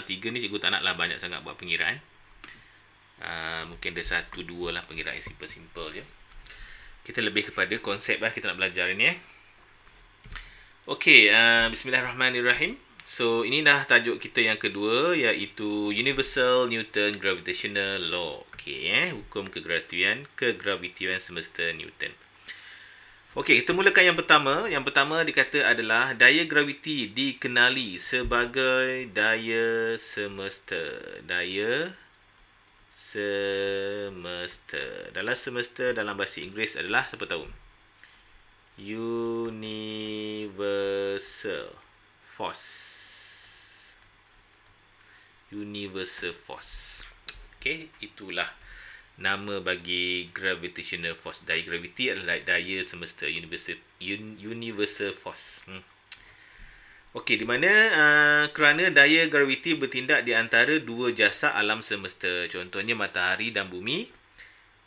3 ni cikgu tak naklah banyak sangat buat pengiraan. Mungkin ada 1, 2 lah pengiraan simple-simple je. Kita lebih kepada konsep lah kita nak belajar ini. Okey, bismillahirrahmanirrahim. So, ini dah tajuk kita yang kedua, iaitu Universal Newton Gravitational Law. Okey, hukum kegravitian semesta Newton. Okey, kita mulakan yang pertama. Yang pertama dikata adalah daya graviti dikenali sebagai daya semesta. Daya semesta. Dalam semesta dalam bahasa Inggeris adalah, siapa tahu? Universal force. Universal force. Okey, itulah nama bagi gravitational force. Daya graviti adalah daya semesta, universal force. Okey, di mana kerana daya graviti bertindak di antara dua jasa alam semesta. Contohnya matahari dan bumi,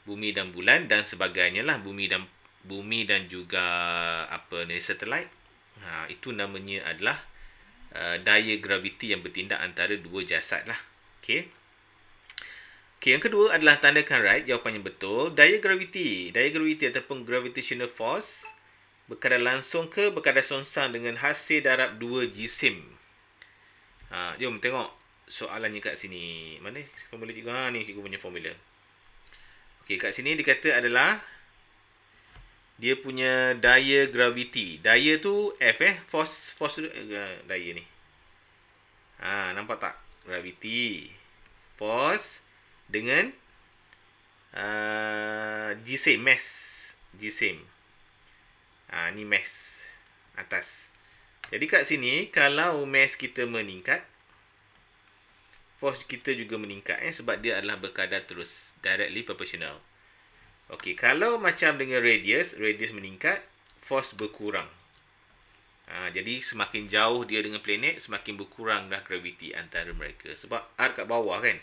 bumi dan bulan dan sebagainya lah, bumi dan juga satelit. Itu namanya adalah daya graviti yang bertindak antara dua jasad lah. Okey. Okey, yang kedua adalah tandakan right, jawapan yang betul. Daya graviti ataupun gravitational force berkadar langsung ke berkadar songsang dengan hasil darab dua jisim. Jom tengok soalannya kat sini. Mana formula cikgu? Ni cikgu punya formula. Okey, kat sini dikata adalah dia punya daya graviti. Daya tu F force tu daya ni. Nampak tak? Graviti. Force dengan jisim, mass. Jisim. Ni mass atas. Jadi kat sini kalau mass kita meningkat, force kita juga meningkat sebab dia adalah berkadar terus, directly proportional. Okey, kalau macam dengan radius meningkat, force berkurang. Jadi semakin jauh dia dengan planet, semakin berkurang dah graviti antara mereka. Sebab arc kat bawah kan.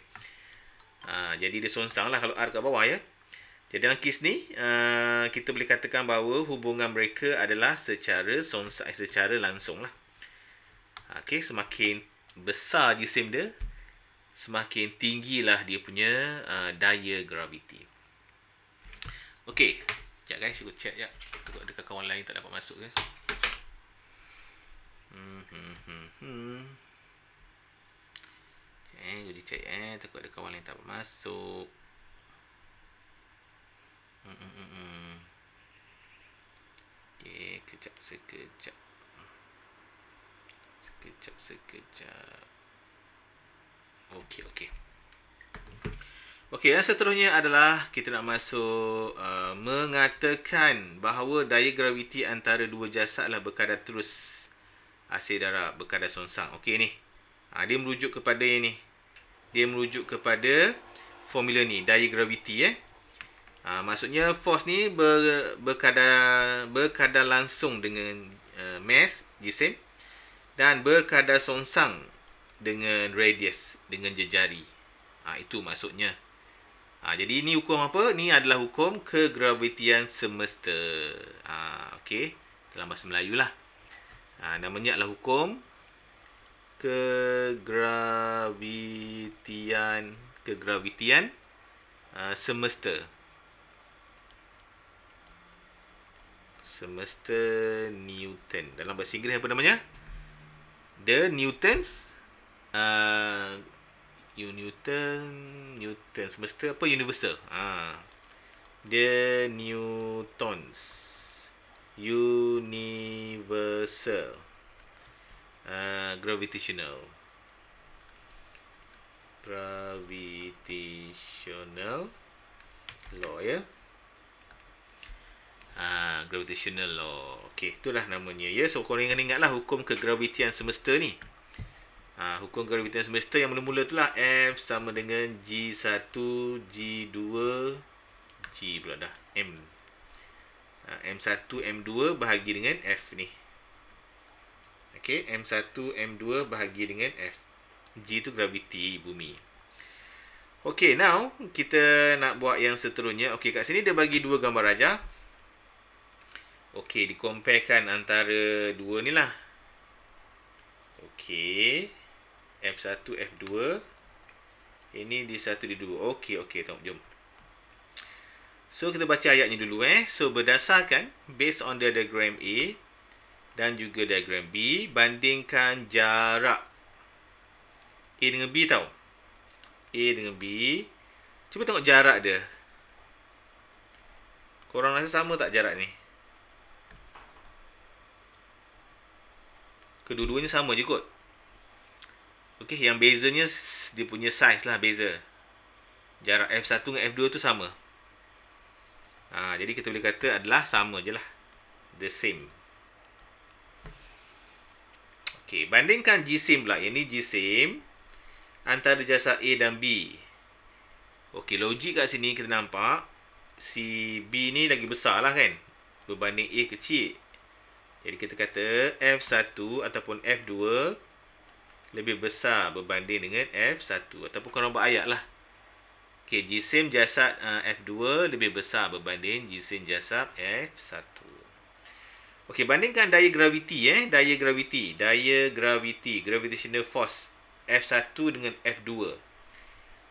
Jadi dia songsang lah kalau arc kat bawah ya. Jadi dalam kes ni, kita boleh katakan bahawa hubungan mereka adalah secara songsang, secara langsung lah. Okey, semakin besar jisim dia, semakin tinggilah dia punya daya graviti. Okey, sekejap guys, aku check sekejap. Tengok dekat kawan lain tak dapat masuk ke. Jadi check takut ada kawan lain tak dapat masuk. Okey, sekejap. Okey. Okey, yang seterusnya adalah kita nak masuk mengatakan bahawa daya graviti antara dua jasadlah berkadar terus, hasil darab berkadar songsang. Okey ni. Dia merujuk kepada yang ni. Dia merujuk kepada formula ni, daya graviti maksudnya force ni berkadar langsung dengan mass, jisim, dan berkadar songsang dengan radius, dengan jejari. Itu maksudnya. Jadi ini hukum apa? Ni adalah hukum kegravitian semesta. Okey, dalam bahasa Melayu lah. Namanya adalah hukum kegravitian semesta. Semesta Newton. Dalam bahasa Inggeris apa namanya? The Newtons. Newton semesta apa? Universal. The Newtons. Universal. Gravitational law ya. Gravitational law. Okey, itulah namanya ya. So korang ingatlah hukum kegravitian semesta ni. Hukum gravitian semesta yang mula-mula itulah F sama dengan G1 G2 G pula dah M. M1 M2 bahagi dengan F ni. Okey, M1 M2 bahagi dengan F. G tu graviti bumi. Okey, now kita nak buat yang seterusnya. Okey, kat sini dia bagi dua gambar rajah. Okey, dikomparekan antara dua ni lah. Okey. F1, F2. Ini D1, D2. Okey, tengok, jom. So, kita baca ayatnya dulu. So, berdasarkan, based on the diagram A dan juga diagram B, bandingkan jarak A dengan B tau. A dengan B. Cuba tengok jarak dia. Korang rasa sama tak jarak ni? Kedua-duanya sama je kot. Okey, yang bezanya dia punya size lah beza. Jarak F1 dengan F2 tu sama. Jadi kita boleh kata adalah sama je lah. The same. Okey, bandingkan jisim pula. Yang ni jisim antara jasad A dan B. Okey, logik kat sini kita nampak si B ni lagi besar lah kan, berbanding A kecil. Jadi kita kata F1 ataupun F2 lebih besar berbanding dengan F1. Ataupun korang buat ayat lah. Okey, jisim jasad F2 lebih besar berbanding jisim jasad F1. Okey, bandingkan daya graviti. Daya graviti, gravitational force F1 dengan F2.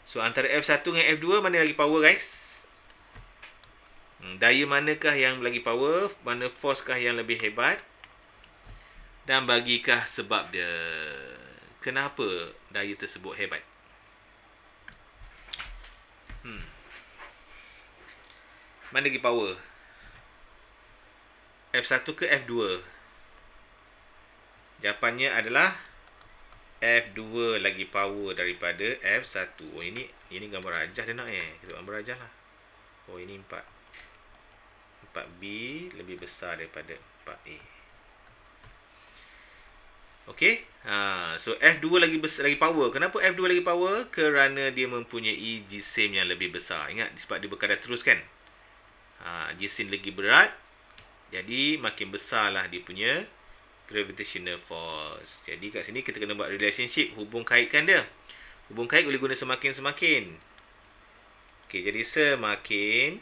So, antara F1 dengan F2 mana lagi power guys? Daya manakah yang lagi power? Mana force kah yang lebih hebat? Dan bagikah sebab dia? Kenapa daya tersebut hebat? Mana lagi power? F1 ke F2? Jawapannya adalah F2 lagi power daripada F1. Oh, ini gambar rajah dia nak kita gambar rajah lah. Oh, ini 4. 4B lebih besar daripada 4A. Okey. So F2 lagi power. Kenapa F2 lagi power? Kerana dia mempunyai jisim yang lebih besar. Ingat, sebab dia berkadar terus kan. Jisim lagi berat. Jadi makin besarlah dia punya gravitational force. Jadi kat sini kita kena buat relationship, hubung kaitkan dia. Hubung kait boleh guna semakin. Okey, jadi semakin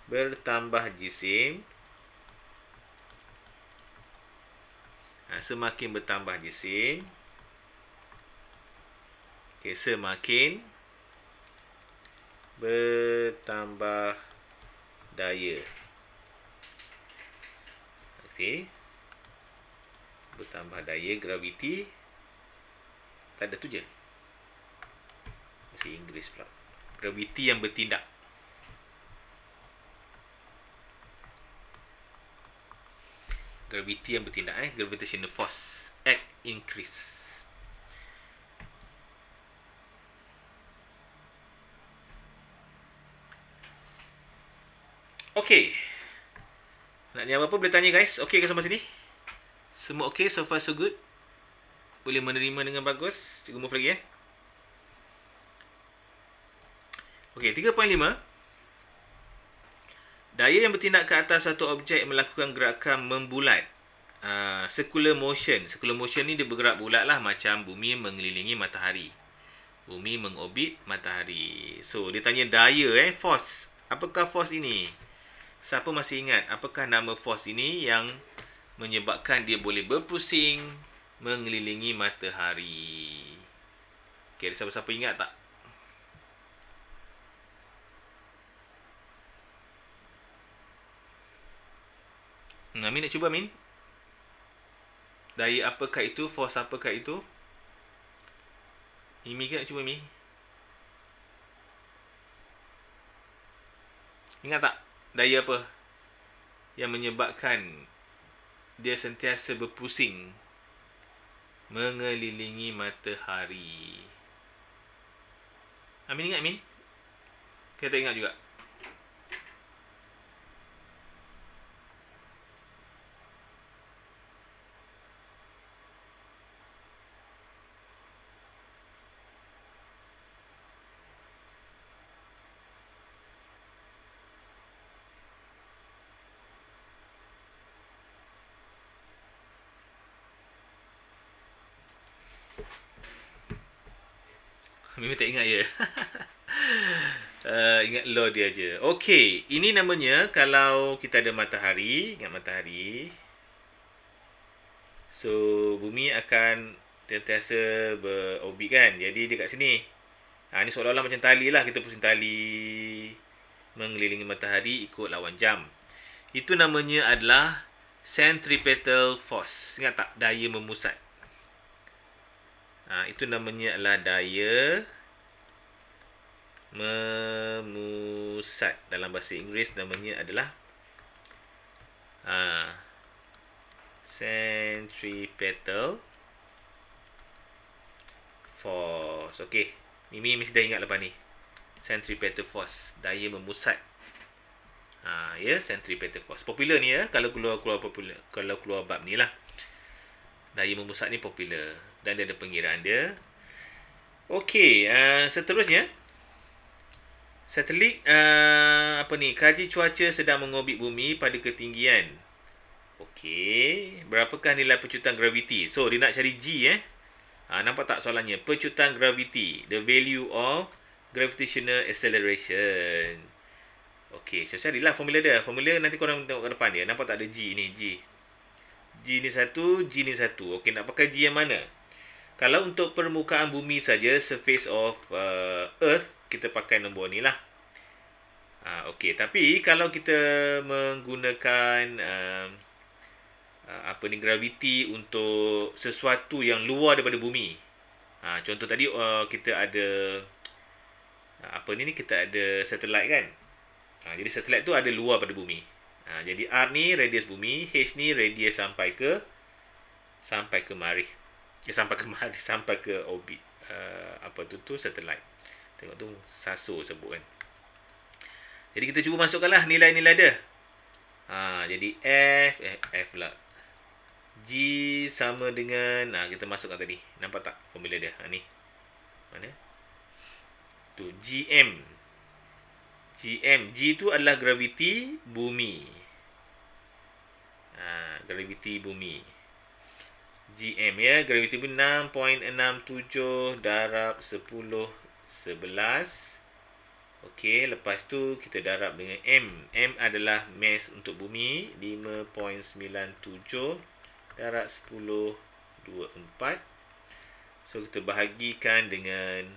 bertambah jisim, semakin bertambah jisim, semakin bertambah daya. Bertambah daya graviti. Tak ada tu je. Bahasa Inggeris pula. Graviti yang bertindak. Graviti yang bertindak. Gravitational force act increase. Okey. Nak jawab apa boleh tanya guys. Okey ke sampai sini? Semua okey, so far so good. Boleh menerima dengan bagus. Cikgu move lagi Okey, 3.5. Daya yang bertindak ke atas satu objek melakukan gerakan membulat. Circular motion. Circular motion ni dia bergerak bulat lah, macam bumi mengelilingi matahari. Bumi mengorbit matahari. So, dia tanya daya force. Apakah force ini? Siapa masih ingat apakah nama force ini yang menyebabkan dia boleh berpusing mengelilingi matahari? Okey, ada siapa-siapa ingat tak? Amin nak cuba, Amin? Daya apakah itu? Force apakah itu? Imi ke nak cuba, Imi? Ingat tak? Daya apa yang menyebabkan dia sentiasa berpusing mengelilingi matahari? Amin ingat, Amin? Kita tak ingat juga. Memang tak ingat je. Ingat law dia je. Okey, ini namanya kalau kita ada matahari. Ingat matahari. So bumi akan sentiasa berorbit kan. Jadi dia kat sini. Ni seolah-olah macam tali lah. Kita pusing tali mengelilingi matahari ikut lawan jam. Itu namanya adalah centripetal force. Ingat tak? Daya memusat. Itu namanya adalah daya memusat. Dalam bahasa Inggeris namanya adalah centripetal force. Okey. Mimi mesti dah ingat lepas ni. Centripetal force, daya memusat. Centripetal force. Popular ni ya, kalau keluar popular, kalau keluar bab ni lah. Daya memusat ni popular dan dia ada pengiraan dia. Okey, seterusnya satelit kaji cuaca sedang mengorbit bumi pada ketinggian. Okey, berapakah nilai pecutan graviti? So dia nak cari G nampak tak soalannya? Pecutan graviti, the value of gravitational acceleration. Okey, saya carilah formula dia. Formula nanti korang tengok ke depan dia. Nampak tak ada G ni? G ni satu, G ni satu. Okey, nak pakai G yang mana? Kalau untuk permukaan bumi saja, surface of Earth, kita pakai nombor ni lah. Okey, tapi kalau kita menggunakan graviti untuk sesuatu yang luar daripada bumi. Contoh tadi kita ada kita ada satelit kan. Jadi satelit tu ada luar pada bumi. Jadi R ni radius bumi, H ni radius sampai ke Marikh. Sampai ke orbit. Satelit. Tengok tu SASO sebut kan. Jadi kita cuba masukkanlah nilai-nilai dia. Jadi F lah. G sama dengan kita masukkan tadi. Nampak tak formula dia? Ni. Mana? Tu GM. G tu adalah graviti bumi. Graviti bumi. GM ya, graviti bumi 6.67 darab 10 11. Okey, lepas tu kita darab dengan M. M adalah mass untuk bumi 5.97 darab 10 24. So kita bahagikan dengan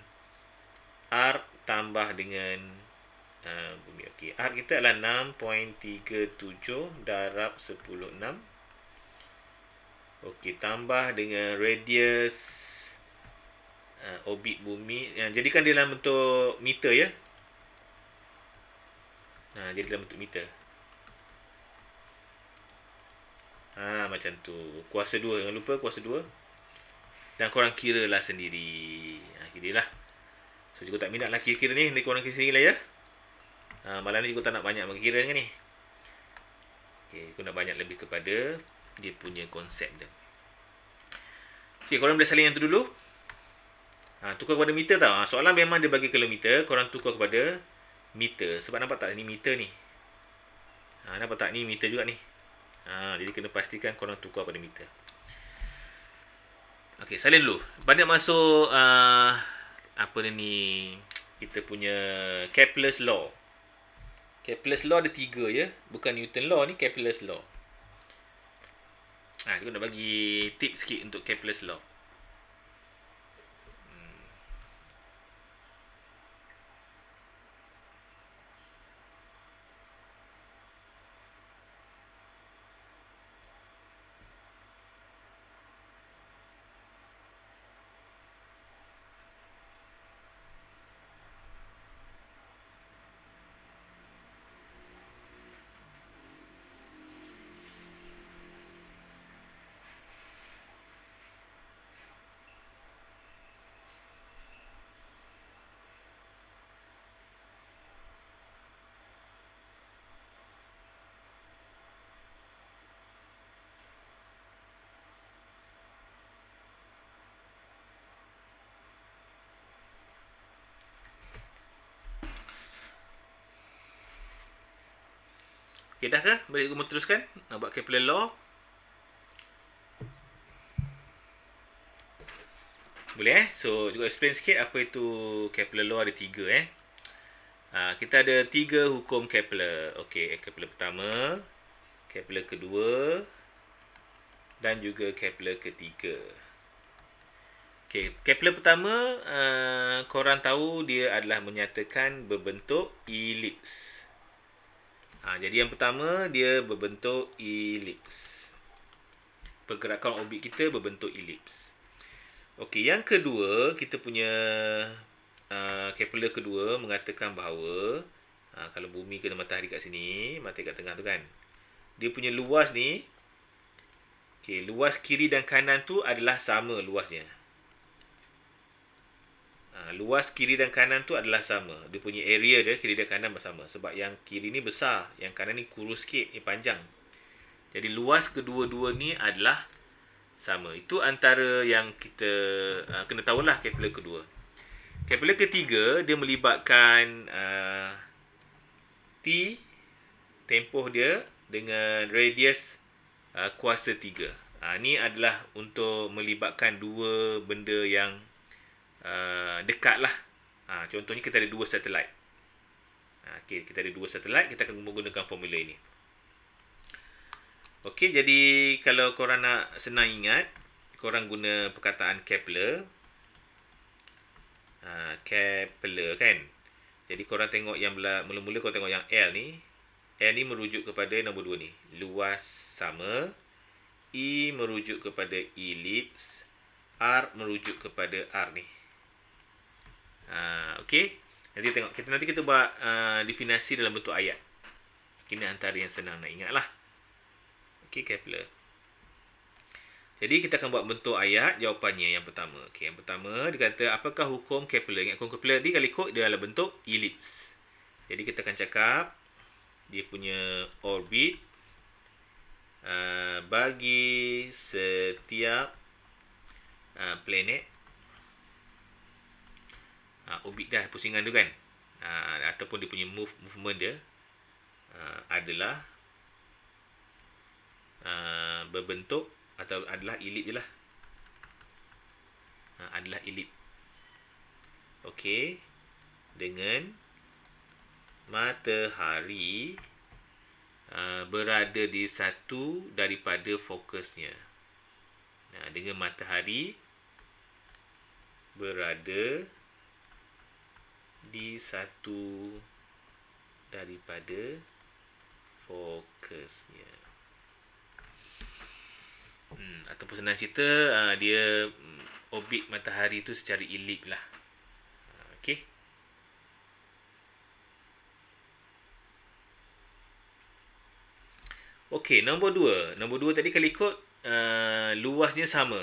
R tambah dengan bumi. Okey, R kita adalah 6.37 darab 10 6. Okey, tambah dengan radius orbit bumi. Jadikan dia dalam bentuk meter ya. Jadi dalam bentuk meter. Macam tu. Kuasa 2. Jangan lupa kuasa 2. Dan korang kira lah sendiri. Kira lah. So, cikgu tak minat lah kira-kira ni. Nanti korang kira sendiri lah ya. Malam ni cikgu tak nak banyak mengira kan ni. Okay, cikgu nak banyak lebih kepada dia punya konsep dia. Okay, korang boleh salin yang tu dulu. Tukar kepada meter tau. Soalan memang dia bagi kilometer. Korang tukar kepada meter. Sebab nampak tak ni meter ni. Nampak tak ni meter juga ni. Jadi kena pastikan korang tukar pada meter. Okey, salin dulu. Pada masuk kita punya Kepler's law. Kepler's law ada 3 ya. Bukan Newton law ni, Kepler's law. Kita nak bagi tips sikit untuk Kepler's law. Okey, dah ke? Boleh cikgu teruskan nak buat Kepler law. Boleh So, cikgu explain sikit apa itu Kepler law. Ada 3 kita ada 3 hukum Kepler. Okey, Kepler pertama, Kepler kedua dan juga Kepler ketiga. Okey, Kepler pertama, korang tahu dia adalah menyatakan berbentuk elips. Jadi yang pertama dia berbentuk elips. Pergerakan orbit kita berbentuk elips. Okey, yang kedua, kita punya Kepler kedua mengatakan bahawa kalau bumi kena matahari kat sini, matahari kat tengah tu kan, dia punya luas ni, luas kiri dan kanan tu adalah sama luasnya. Luas kiri dan kanan tu adalah sama. Dia punya area dia kiri dan kanan bersama. Sebab yang kiri ni besar, yang kanan ni kurus sikit, ni panjang. Jadi luas kedua-dua ni adalah sama. Itu antara yang kita kena tahulah Kepler kedua. Kepler ketiga, dia melibatkan T, tempoh dia, dengan radius kuasa 3. Ni adalah untuk melibatkan dua benda yang dekat lah. Contohnya kita ada dua satelit. Kita ada dua satelit, kita akan menggunakan formula ini. Okey, jadi kalau korang nak senang ingat, korang guna perkataan Kepler. Kepler kan. Jadi korang tengok yang mula-mula korang tengok yang L ni. L ni merujuk kepada nombor 2 ni. Luas sama. E merujuk kepada elips. R merujuk kepada R ni. Okey. Nanti kita buat definisi dalam bentuk ayat. Ini antara yang senang nak ingat lah. Okey, Kepler. Jadi kita akan buat bentuk ayat jawapannya yang pertama. Okey, yang pertama dia kata apakah hukum Kepler? Ingat hukum Kepler ni kalau ikut dia adalah bentuk elips. Jadi kita akan cakap dia punya orbit bagi setiap planet, orbit dah pusingan tu kan, ataupun dia punya movement dia adalah berbentuk atau adalah elip je lah. Adalah elip. Okey. Dengan matahari berada di satu daripada fokusnya. Dengan matahari berada di satu daripada fokusnya. Ataupun senang cerita, dia orbit matahari tu secara elip lah. Okey. Okey, nombor 2. Nombor 2 tadi kalau ikut luasnya sama.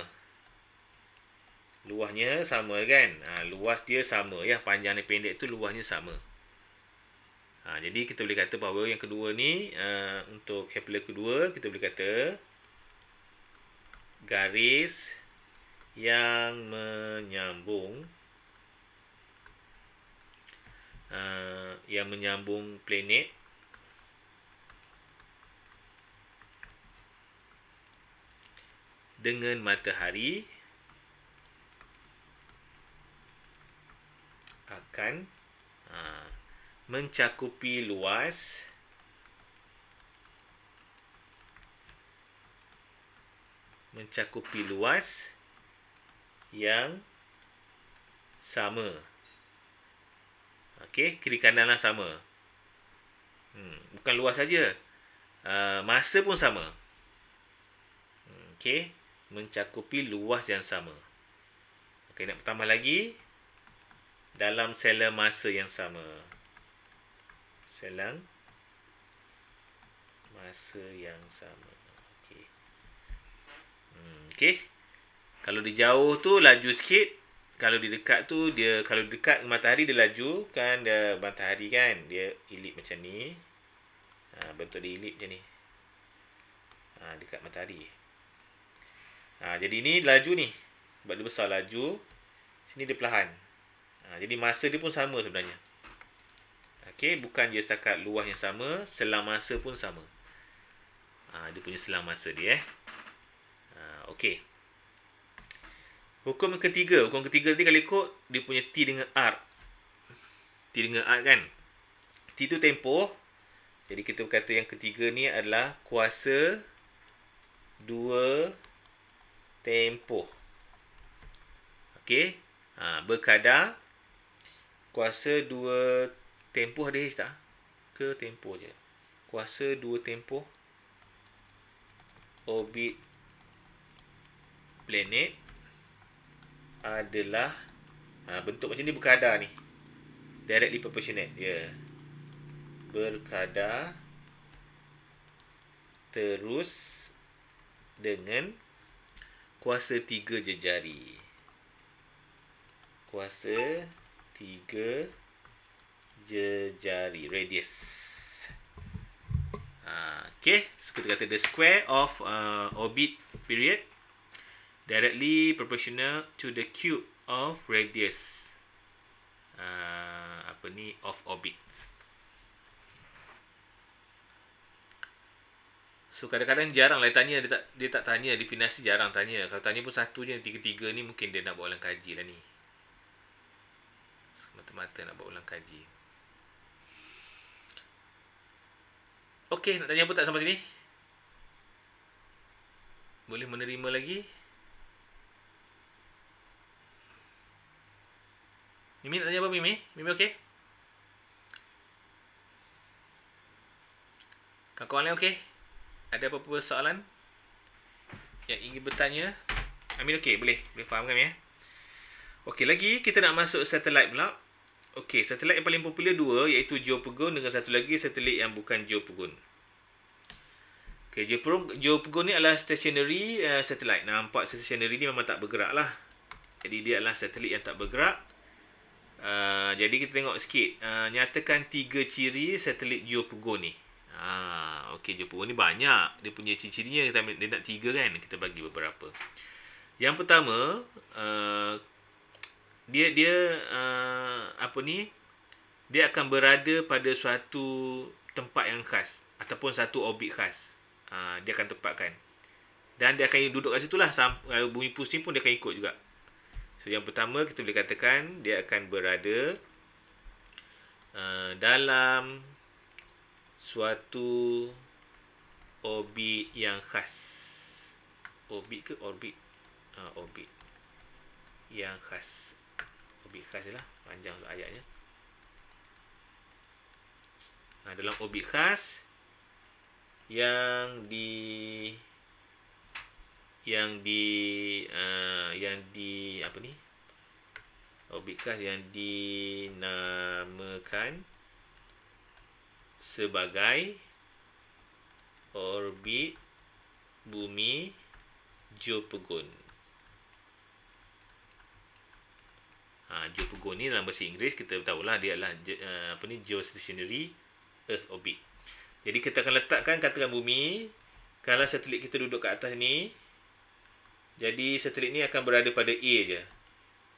Luasnya sama kan? Luas dia sama ya, panjang dan pendek tu luasnya sama. Jadi kita boleh kata bahawa yang kedua ni, untuk Kepler kedua, kita boleh kata garis yang menyambung planet dengan matahari akan mencakupi luas yang sama. Okey, kiri kananlah sama. Bukan luas saja, masa pun sama. Okey, mencakupi luas yang sama. Okey, nak pertama lagi, dalam selang masa yang sama. Selang masa yang sama. Okey. Kalau dia jauh tu laju sikit, kalau di dekat tu dia, kalau dekat matahari dia laju kan, dia matahari kan, dia elip macam ni. Bentuk dia elip macam ni. Dekat matahari. Jadi ni laju ni. Sebab dia besar laju. Sini dia perlahan. Jadi masa dia pun sama sebenarnya. Okey, bukan je setakat luas yang sama, selang masa pun sama. Dia punya selang masa dia okey. Hukum ketiga ni kalau ikut dia punya T dengan R. T dengan R kan. T tu tempoh. Jadi kita berkata yang ketiga ni adalah kuasa 2 tempoh. Okey. Berkadar kuasa 2 tempoh ada H tak? Ke tempoh je? Kuasa 2 tempoh orbit planet adalah bentuk macam ni berkadar ni. Directly proportionate. Ya. Berkadar terus dengan kuasa 3 jejari. Kuasa 3 jejari. Radius. Okay. So, kita kata the square of orbit period directly proportional to the cube of radius of orbit. So kadang-kadang jarang lah tanya, dia tak tanya definisi, jarang tanya. Kalau tanya pun satu je, tiga-tiga ni mungkin dia nak buat ulang kaji lah ni. Semata-mata nak buat ulang kaji. Okey, nak tanya apa tak sampai sini? Boleh menerima lagi? Mimi nak tanya apa, Mimi? Mimi okey? Kawan-kawan lain okey? Ada apa-apa soalan yang ingin bertanya? Amin okey, boleh faham kan ya? Okey, lagi kita nak masuk satelit pula. Okey, satelit yang paling popular dua, iaitu Geopogon dengan satu lagi satelit yang bukan Geopogon. Okey, Geopogon ni adalah stationary satellite. Nampak stationary ni memang tak bergerak lah. Jadi dia adalah satelit yang tak bergerak. Jadi kita tengok sikit. Nyatakan 3 ciri satelit Geopogon ni. Okey, Geopogon ni banyak. Dia punya ciri-cirinya, dia nak 3 kan. Kita bagi beberapa. Yang pertama, dia akan berada pada suatu tempat yang khas ataupun satu orbit khas. Dia akan tempatkan. Dan dia akan duduk kat situ lah. Kalau bumi pusing pun dia akan ikut juga. So, yang pertama kita boleh katakan dia akan berada dalam suatu orbit yang khas. Orbit ke orbit? Orbit yang khas. Orbit khas je lah. Panjang untuk ayatnya. Dalam orbit khas yang orbit khas yang dinamakan sebagai orbit bumi Geopogon. Geopogon ni dalam bahasa Inggeris kita tahulah dia adalah geostationary Earth orbit. Jadi kita akan letakkan, katakan bumi, kalau satelit kita duduk kat atas ni, jadi satelit ni akan berada pada A je.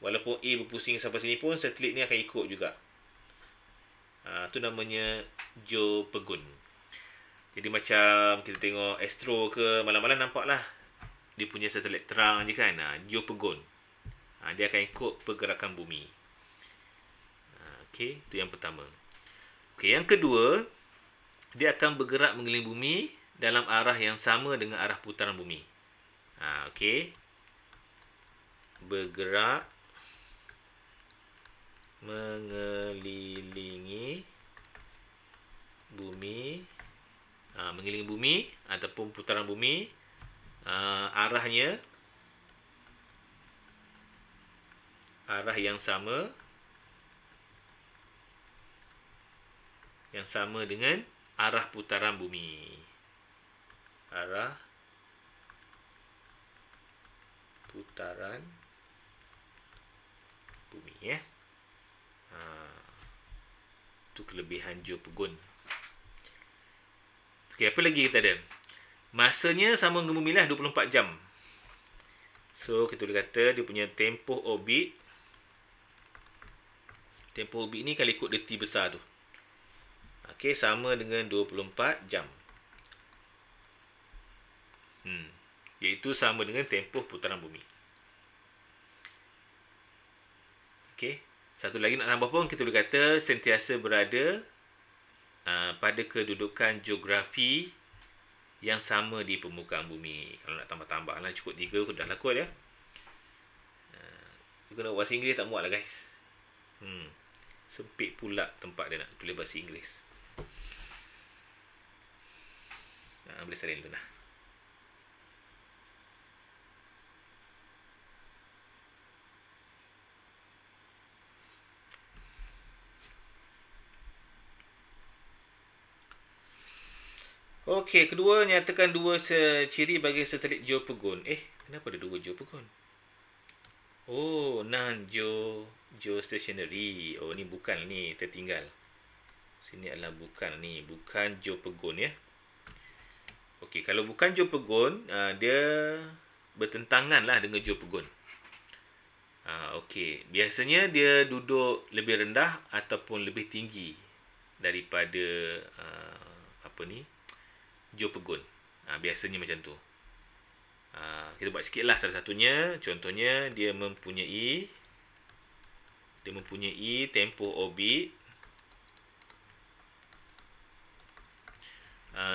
Walaupun A berpusing sampai sini pun, satelit ni akan ikut juga. Itu namanya Geopogon. Jadi macam kita tengok Astro ke, malam-malam nampaklah dia punya satelit terang je kan. Geopogon. Dia akan ikut pergerakan bumi. Okey, itu yang pertama. Okey, yang kedua, dia akan bergerak mengelilingi bumi dalam arah yang sama dengan arah putaran bumi. Okey. Bergerak mengelilingi bumi, mengelilingi bumi ataupun putaran bumi, arahnya arah yang sama dengan arah putaran bumi. Arah putaran bumi ya. Itu kelebihan Geopogon. Okey, apa lagi kita ada? Masanya sama dengan bumi lah, 24 jam. So, kita boleh kata dia punya tempoh orbit. Tempoh orbit ni kalau ikut reti besar tu. Okey, sama dengan 24 jam. Iaitu sama dengan tempoh putaran bumi. Okey. Satu lagi nak tambah pun, kita boleh kata sentiasa berada pada kedudukan geografi yang sama di permukaan bumi. Kalau nak tambah-tambah lah, cukup 3 dah lah kot ya. Guna bahasa Inggeris tak muat lah guys. Sempit pula tempat dia nak tulis bahasa Inggeris. Boleh salin tu lah. Okey, kedua nyatakan dua ciri bagi satelit geopogon. Kenapa ada dua geopogon? Oh, geostationary. Oh, ni bukan ni, tertinggal. Sini adalah bukan ni, bukan geopogon ya. Okey, kalau bukan geopogon, dia bertentangan lah dengan geopogon. Okey, biasanya dia duduk lebih rendah ataupun lebih tinggi daripada geopogon. Biasanya macam tu. Kita buat sikit lah salah satunya. Contohnya dia mempunyai tempoh orbit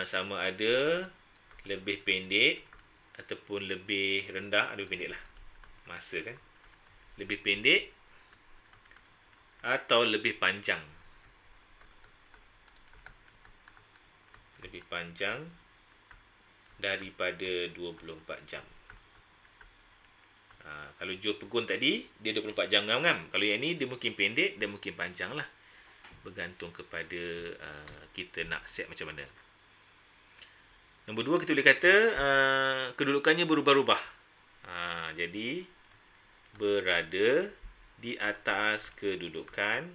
sama ada lebih pendek ataupun lebih rendah. Lebih pendek lah masa kan, lebih pendek atau lebih panjang daripada 24 jam. Kalau geopogon tadi dia 24 jam ngam-ngam. Kalau yang ni dia mungkin pendek dan mungkin panjang lah, bergantung kepada kita nak set macam mana. Nombor 2, kita boleh kata kedudukannya berubah-ubah. Jadi berada di atas kedudukan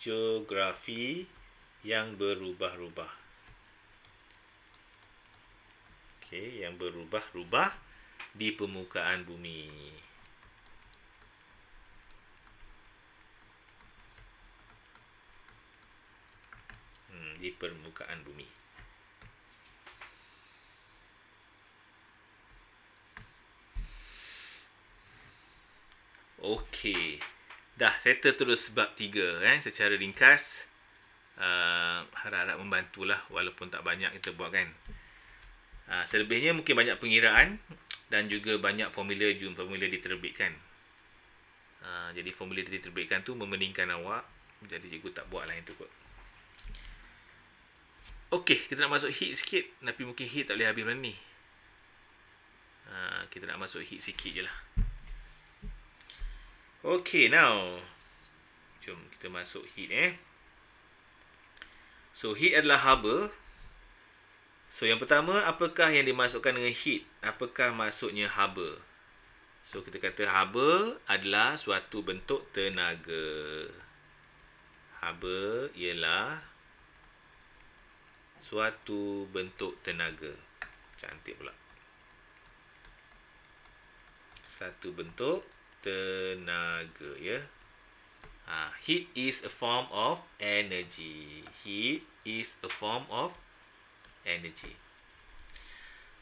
geografi yang berubah-ubah. Okey, yang berubah-ubah di permukaan bumi. Di permukaan bumi. Okey. Dah settle terus bab 3 secara ringkas. Harap-harap membantulah walaupun tak banyak kita buat kan. Selebihnya mungkin banyak pengiraan dan juga banyak formula diterbitkan. Jadi formula diterbitkan tu memeningkan awak. Jadi cikgu tak buat lah yang tu kot. Okey, kita nak masuk hit sikit. Tapi mungkin hit tak boleh habis malam ni. Kita nak masuk hit sikit je lah. Okey, now. Jom kita masuk hit So, hit adalah haba. So, yang pertama, apakah yang dimasukkan dengan hit? Apakah maksudnya haba? So, kita kata haba adalah suatu bentuk tenaga. Haba ialah suatu bentuk tenaga. Cantik pula. Satu bentuk tenaga ya. Heat is a form of energy. Heat is a form of energy.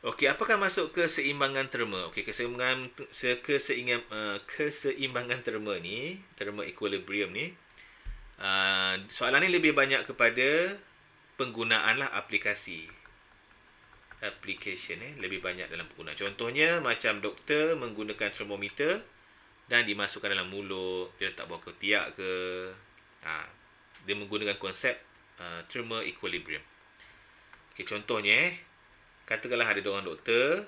Okey, apakah masuk keseimbangan terma? Okey, keseimbangan terma ni, terma equilibrium ni, soalan ni lebih banyak kepada penggunaan lah aplikasi. Application lebih banyak dalam penggunaan. Contohnya macam doktor menggunakan termometer dan dimasukkan dalam mulut, dia letak bawah ketiak ke. Dia menggunakan konsep thermal equilibrium. Okay, contohnya katakanlah ada seorang doktor,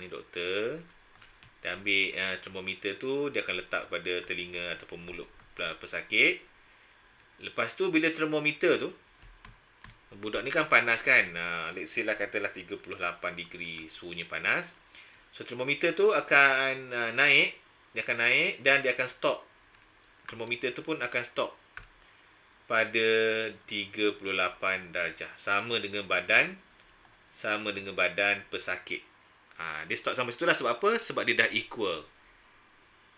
ni doktor, dia ambil termometer tu, dia akan letak pada telinga ataupun mulut pesakit. Lepas tu bila termometer tu, budak ni kan panas kan, let's say lah katalah 38 degree suhunya panas. So termometer tu akan naik. Dia akan naik dan dia akan stop. Termometer tu pun akan stop pada 38 darjah. Sama dengan badan pesakit. Dia stop sampai situ lah. Sebab apa? Sebab dia dah equal.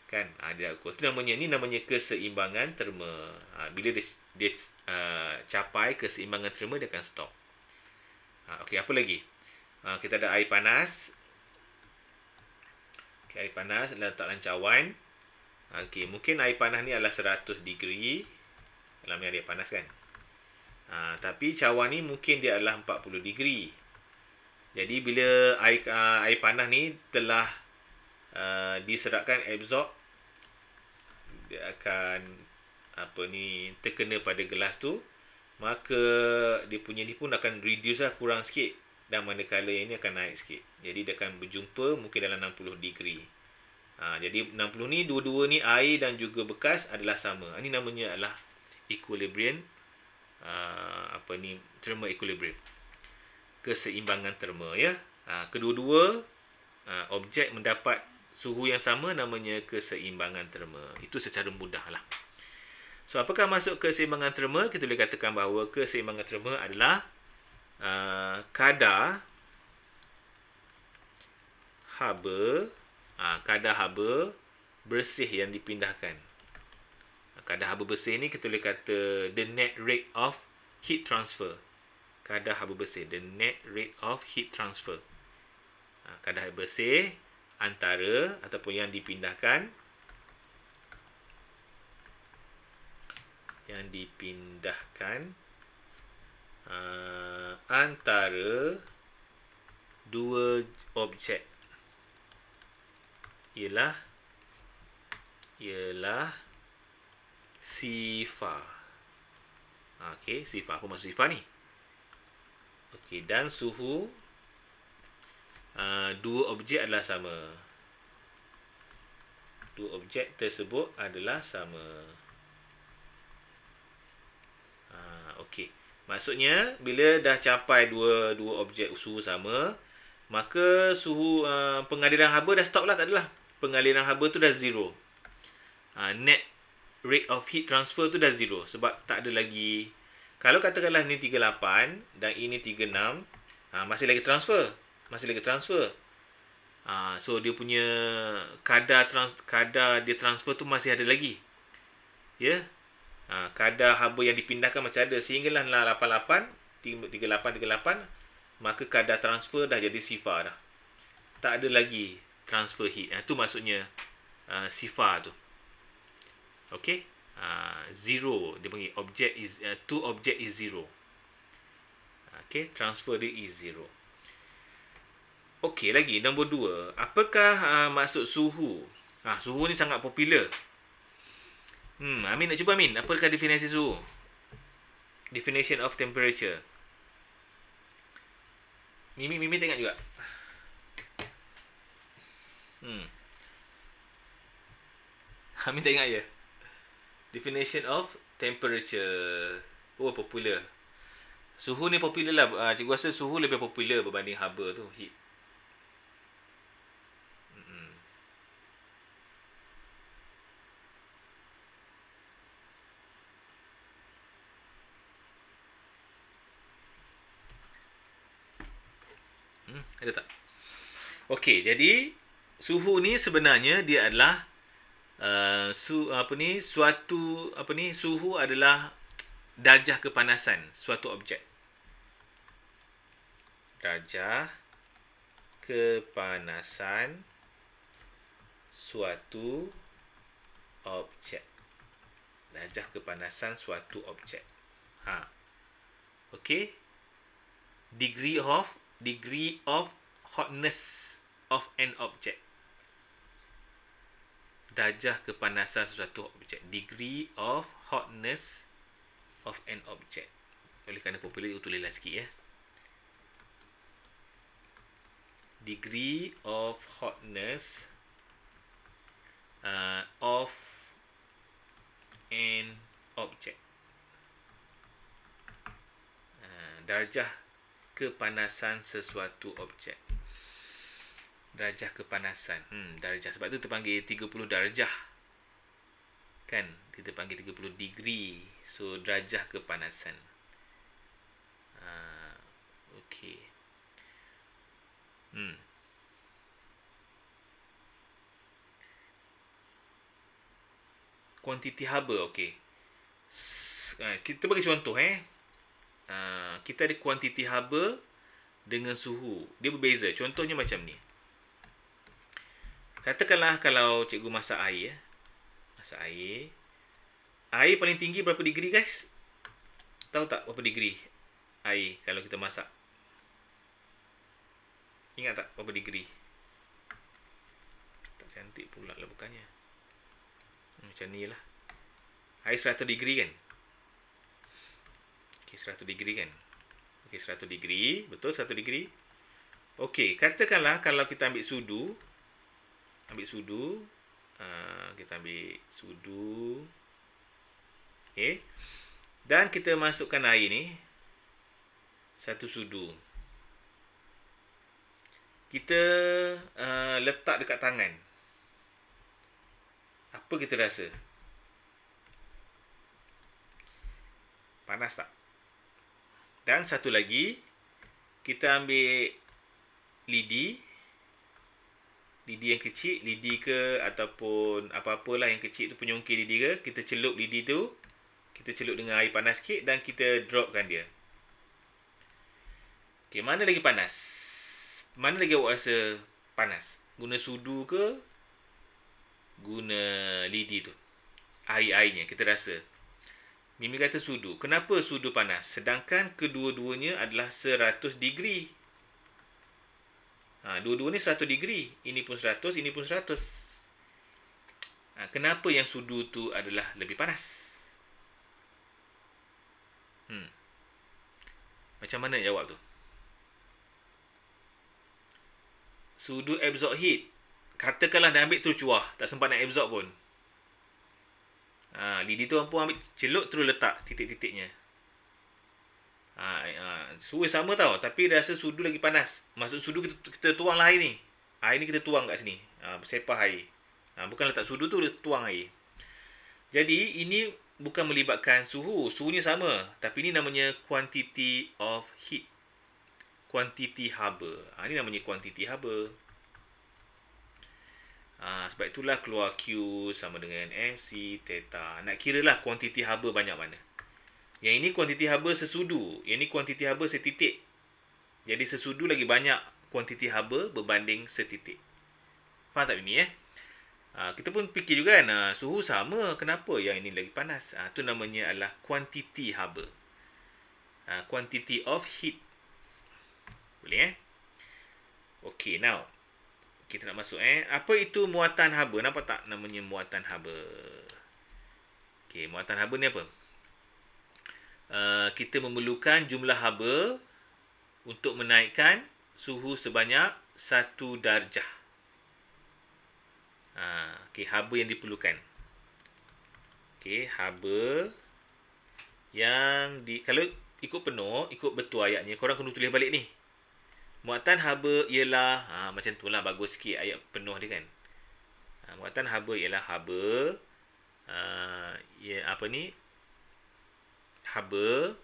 Kan? Dia dah equal. Itu namanya keseimbangan terma. Bila dia capai keseimbangan terma, dia akan stop. Okey, apa lagi? Kita ada air panas. Air panas letak dalam cawan. Okey, mungkin air panas ni adalah 100 degree. Dalam ni ada air panas kan. Tapi cawan ni mungkin dia adalah 40 degree. Jadi bila air panas ni telah diserapkan, absorb, dia akan terkena pada gelas tu, maka dia punya ni pun akan reduce lah, kurang sikit, dan manakala yang ni akan naik sikit. Jadi dia akan berjumpa mungkin dalam 60 degree. Jadi 60 ni, dua-dua ni air dan juga bekas adalah sama. Ini namanya adalah equilibrium, thermal equilibrium, keseimbangan terma ya. Kedua-dua objek mendapat suhu yang sama, namanya keseimbangan terma. Itu secara mudah lah. So, apakah masuk keseimbangan terma? Kita boleh katakan bahawa keseimbangan terma adalah kadar haba bersih yang dipindahkan. Kadar haba bersih ni kita boleh kata the net rate of heat transfer. Kadar haba bersih, the net rate of heat transfer. Kadar haba bersih antara ataupun yang dipindahkan antara dua objek ialah sifar. Okey, sifar. Apa maksud sifar ni? Okey, dan suhu dua objek adalah sama. Dua objek tersebut adalah sama. Okey. Maksudnya bila dah capai dua objek suhu sama, maka suhu pengaliran haba dah stop lah, tak adalah. Pengaliran haba tu dah zero. Net rate of heat transfer tu dah zero, sebab tak ada lagi. Kalau katakanlah ni 38 dan ini 36, masih lagi transfer. So dia punya kadar dia transfer tu masih ada lagi. Ya. Kadar haba yang dipindahkan masih ada, sehinggalah 38, maka kadar transfer dah jadi sifar dah. Tak ada lagi transfer heat. Itu maksudnya sifar tu. Okey. Zero, dia panggil two object is zero. Okey, transfer dia is zero. Okey, lagi nombor 2. Apakah maksud suhu? Suhu ni sangat popular. Amin nak cuba, Amin. Apakah definisi suhu? Definition of temperature. Mimi tengok juga. Amin tak ingat je. Definition of temperature. Oh, popular. Suhu ni popular lah. Cikgu rasa suhu lebih popular berbanding haba tu, heat. Ada tak? Okey, jadi suhu ni sebenarnya dia adalah suhu adalah darjah kepanasan suatu objek. Darjah kepanasan suatu objek. Darjah kepanasan suatu objek. Okey. Degree of hotness of an object. Darjah kepanasan suatu objek. Degree of hotness of an object. Oleh kerana popular, tulislah sikit ya. Degree of hotness of an object. Darjah kepanasan sesuatu objek. Darjah kepanasan. Darjah. Sebab tu terpanggil 30 darjah. Kan? Kita panggil 30 degree. So, darjah kepanasan. Okey. Kuantiti haba, okey. Kita bagi contoh kita ada kuantiti haba dengan suhu. Dia berbeza. Contohnya macam ni. Katakanlah kalau cikgu masak air Masak air. Air paling tinggi berapa degree guys? Tahu tak berapa degree air kalau kita masak? Ingat tak berapa degree? Tak cantik pula lah bukannya. Macam ni lah. Air 100 degree kan? Okey, 100 degree kan? Okey, 100 degree. Betul 100 degree? Okey, katakanlah kalau kita ambil sudu. Kita ambil sudu. Okey. Dan kita masukkan air ni. Satu sudu. Kita letak dekat tangan. Apa kita rasa? Panas tak? Dan satu lagi, kita ambil lidi yang kecil, lidi ke ataupun apa-apalah yang kecil tu, penyongkir lidi ke, kita celup lidi tu, kita celup dengan air panas sikit dan kita dropkan dia. Okey, mana lagi panas? Mana lagi awak rasa panas? Guna sudu ke? Guna lidi tu? Air-airnya kita rasa. Mimi kata sudu. Kenapa sudu panas? Sedangkan kedua-duanya adalah 100 degree. Dua-dua ni 100 degree. Ini pun 100, ini pun 100. Kenapa yang sudu tu adalah lebih panas? Macam mana jawab tu? Sudu absorb heat. Katakanlah dah ambil terus cuah. Tak sempat nak absorb pun. Lidi tu pun ambil celup terus letak titik-titiknya. Suhu sama tau, tapi rasa sudu lagi panas. Maksud sudu kita tuang lah air ni. Air ni kita tuang kat sini. Sepah air. Bukan letak sudu tu, tuang air. Jadi ini bukan melibatkan suhu. Suhunya sama, tapi ini namanya quantity of heat. Quantity haba. Ini namanya quantity haba. Sebab itulah keluar Q sama dengan MC, theta. Nak kira lah kuantiti haba banyak mana. Yang ini kuantiti haba sesudu. Yang ini kuantiti haba setitik. Jadi sesudu lagi banyak kuantiti haba berbanding setitik. Faham tak ini kita pun fikir juga kan. Suhu sama. Kenapa yang ini lagi panas? Itu namanya adalah kuantiti haba. Quantity of heat. Boleh Okay, now. Kita nak masuk apa itu muatan haba? Nampak tak namanya muatan haba? Okey, muatan haba ni apa? Kita memerlukan jumlah haba untuk menaikkan suhu sebanyak 1 darjah. Okey, haba yang diperlukan. Okey, haba yang kalau ikut penuh, ikut betul ayatnya, korang kena tulis balik ni. Muatan haba ialah macam tu lah, bagus sikit ayat penuh dia kan. Muatan haba ialah haba haba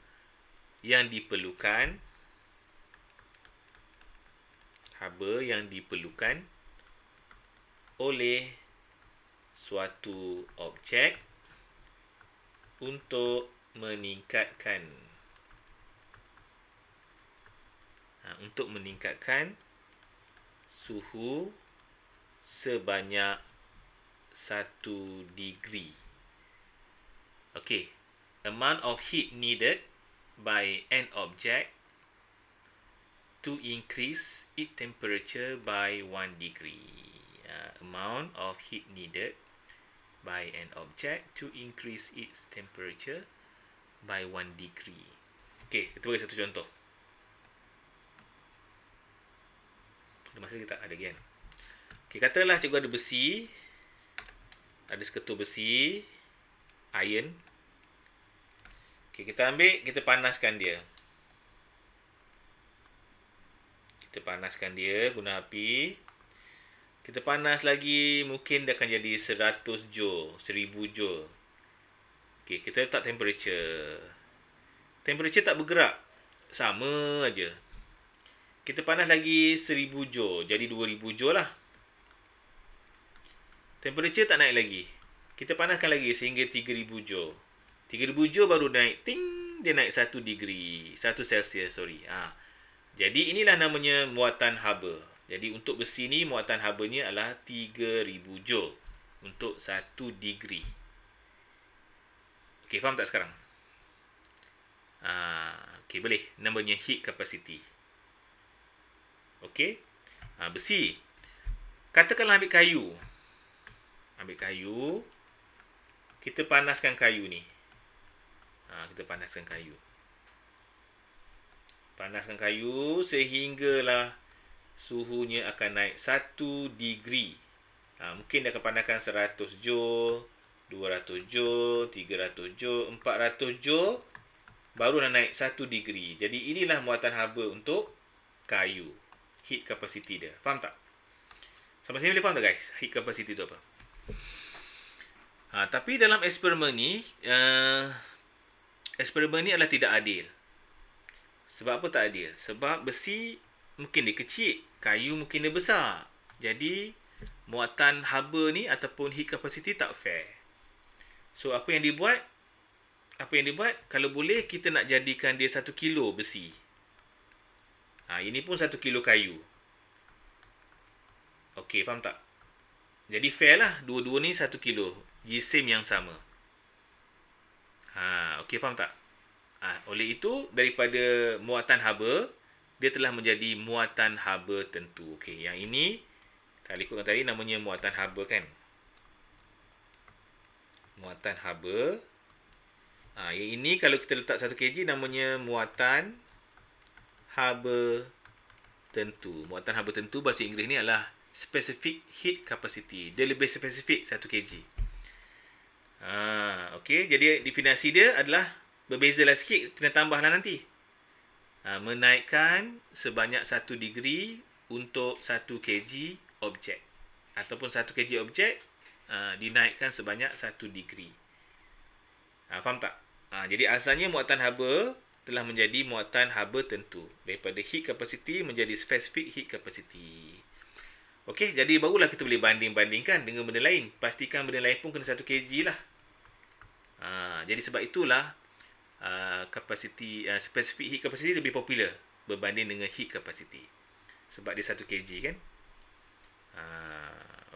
yang diperlukan oleh suatu objek untuk meningkatkan suhu sebanyak 1 degree. Okay. Amount of heat needed by an object to increase its temperature by 1 degree. Amount of heat needed by an object to increase its temperature by 1 degree. Okay, kita bagi satu contoh. Masa kita ada kan. Okay, katalah cikgu ada besi. Ada seketul besi. Iron. Okay, kita ambil, kita panaskan dia. Kita panaskan dia guna api. Kita panas lagi, mungkin dia akan jadi 100 joule, 1000 joule. Okay, kita letak temperature. Temperature tak bergerak. Sama aja. Kita panas lagi 1000 joule. Jadi 2000 joule lah. Temperature tak naik lagi. Kita panaskan lagi sehingga 3000 joule. 3000 joule baru naik. Ting! Dia naik 1 degree. 1 Celsius, sorry. Jadi inilah namanya muatan haba. Jadi untuk besi ni, muatan habanya adalah 3000 joule. untuk 1 degree. Okey, faham tak sekarang? Okey, boleh. Namanya heat capacity. Okey. Besi. Katakanlah ambil kayu. Ambil kayu. Kita panaskan kayu ni. Kita panaskan kayu. Panaskan kayu sehinggalah suhunya akan naik 1 degree. Mungkin dia akan panaskan 100 joule, 200 joule, 300 joule, 400 joule. Barulah naik 1 degree. Jadi inilah muatan haba untuk kayu. Heat capacity dia. Faham tak? Sampai sini boleh faham tak guys? Heat capacity tu apa? Tapi dalam eksperimen ni, eksperimen ni adalah tidak adil. Sebab apa tak adil? Sebab besi mungkin dia kecil, kayu mungkin dia besar. Jadi, muatan haba ni ataupun heat capacity tak fair. So, apa yang dibuat? Kalau boleh, kita nak jadikan dia 1 kilo besi. Ini pun 1 kilo kayu. Okey, faham tak? Jadi, fair lah. Dua-dua ni 1 kilo. Jisim yang sama. Okey, faham tak? Oleh itu, daripada muatan haba, dia telah menjadi muatan haba tentu. Okey, yang ini, kalau ikutkan tadi, namanya muatan haba kan? Muatan haba. Yang ini, kalau kita letak 1 kg, namanya muatan haba tentu. Muatan haba tentu, bahasa Inggeris ni adalah specific heat capacity. Dia lebih spesifik 1 kg. Okey, jadi definisi dia adalah berbezalah sikit, kena tambahlah nanti. Menaikkan sebanyak 1 degree untuk 1 kg objek. Ataupun 1 kg objek dinaikkan sebanyak 1 degree. Faham tak? Jadi asalnya muatan haba telah menjadi muatan haba tentu. Daripada heat capacity menjadi specific heat capacity. Okey, jadi barulah kita boleh banding-bandingkan dengan benda lain. Pastikan benda lain pun kena 1 kg lah. Jadi sebab itulah specific heat capacity lebih popular berbanding dengan heat capacity. Sebab dia 1 kg kan.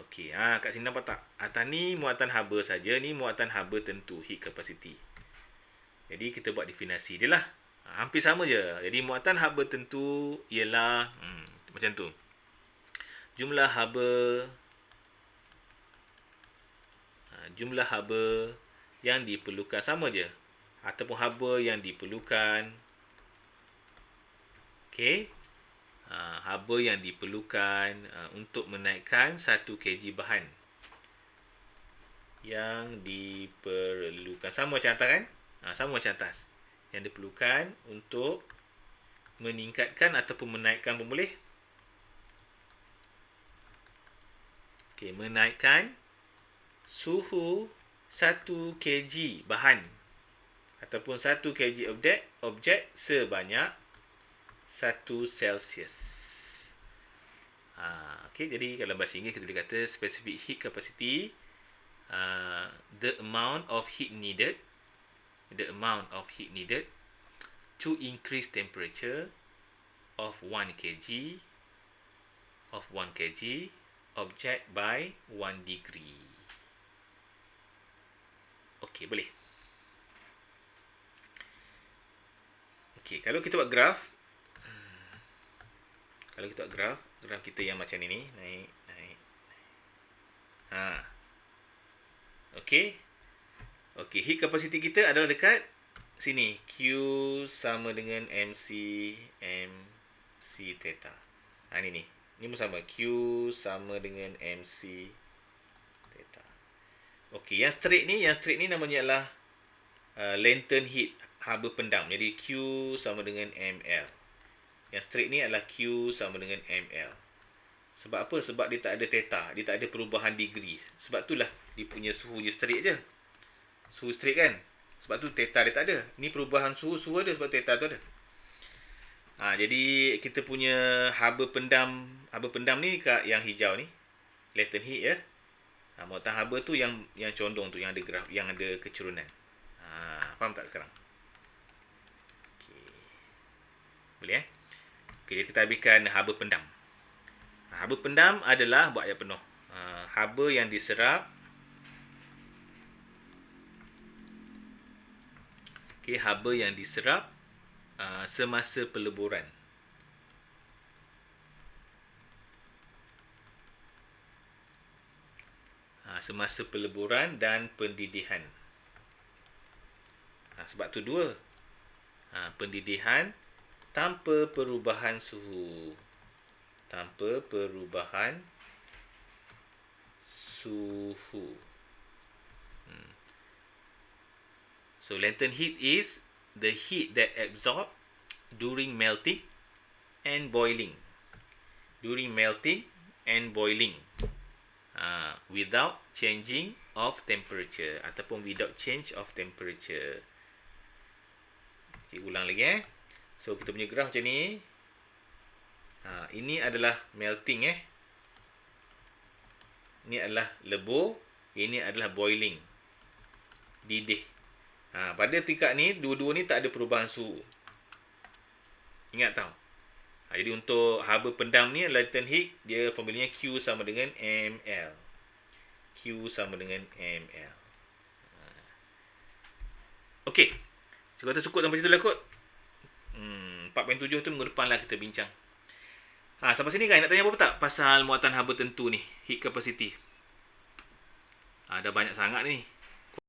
Okey, kat sini nampak tak? Atas ni muatan haba saja, ni muatan haba tentu heat capacity. Jadi kita buat definisi dia lah. Hampir sama je. Jadi muatan haba tentu ialah macam tu. Jumlah haba yang diperlukan sama je. Ataupun haba yang diperlukan. Okey. Haba yang diperlukan untuk menaikkan 1 kg bahan. Yang diperlukan. Sama macam atas kan? Sama macam atas. Yang diperlukan untuk meningkatkan ataupun menaikkan pun boleh. Okey, menaikkan suhu 1 kg bahan ataupun 1 kg objek sebanyak 1 Celsius. Okey, jadi kalau bahasa Inggeris kita boleh kata specific heat capacity, the amount of heat needed to increase temperature of 1 kg object by 1 degree. Okey, boleh. Okey, kalau kita buat graf, graf kita yang macam ni, naik. Okey. Okey, heat capacity kita adalah dekat sini. Q sama dengan MC theta. Ni. Ni pun sama. Q sama dengan MC theta. Okey, yang straight ni namanya adalah latent heat, haba pendam. Jadi Q sama dengan ML. Yang straight ni adalah Q sama dengan ML. Sebab apa? Sebab dia tak ada theta. Dia tak ada perubahan degree. Sebab itulah dia punya suhu je straight je. Suhu straight kan? Sebab tu theta dia tak ada. Ni perubahan suhu ada sebab theta tu ada. Jadi kita punya haba pendam ni kat yang hijau ni. Latent heat ya. Muatan haba tu yang condong tu, yang ada graf, yang ada kecurunan. Faham tak sekarang? Okey. Boleh Okey, jadi kita habiskan haba pendam. Haba pendam adalah buat ayat penuh. Haba yang diserap Okey, haba yang diserap semasa peleburan. Semasa peleburan dan pendidihan. Sebab tu dua. Pendidihan tanpa perubahan suhu. Tanpa perubahan suhu. So, latent heat is the heat that absorbed during melting and boiling. During melting and boiling. Without changing of temperature ataupun without change of temperature. Okay, ulang lagi So kita punya graf macam ni. Ini adalah melting Ini adalah lebur, ini adalah boiling. Didih. Pada tingkat ni dua-dua ni tak ada perubahan suhu. Ingat tau. Jadi untuk haba pendam ni latent heat dia formulanya Q sama dengan ml. Q sama dengan ml. Okey. So kata cukup sampai situ lah kot. 4.7 tu minggu depan lah kita bincang. Sampai sini kan nak tanya apa tak pasal muatan haba tentu ni, heat capacity? Dah banyak sangat ni.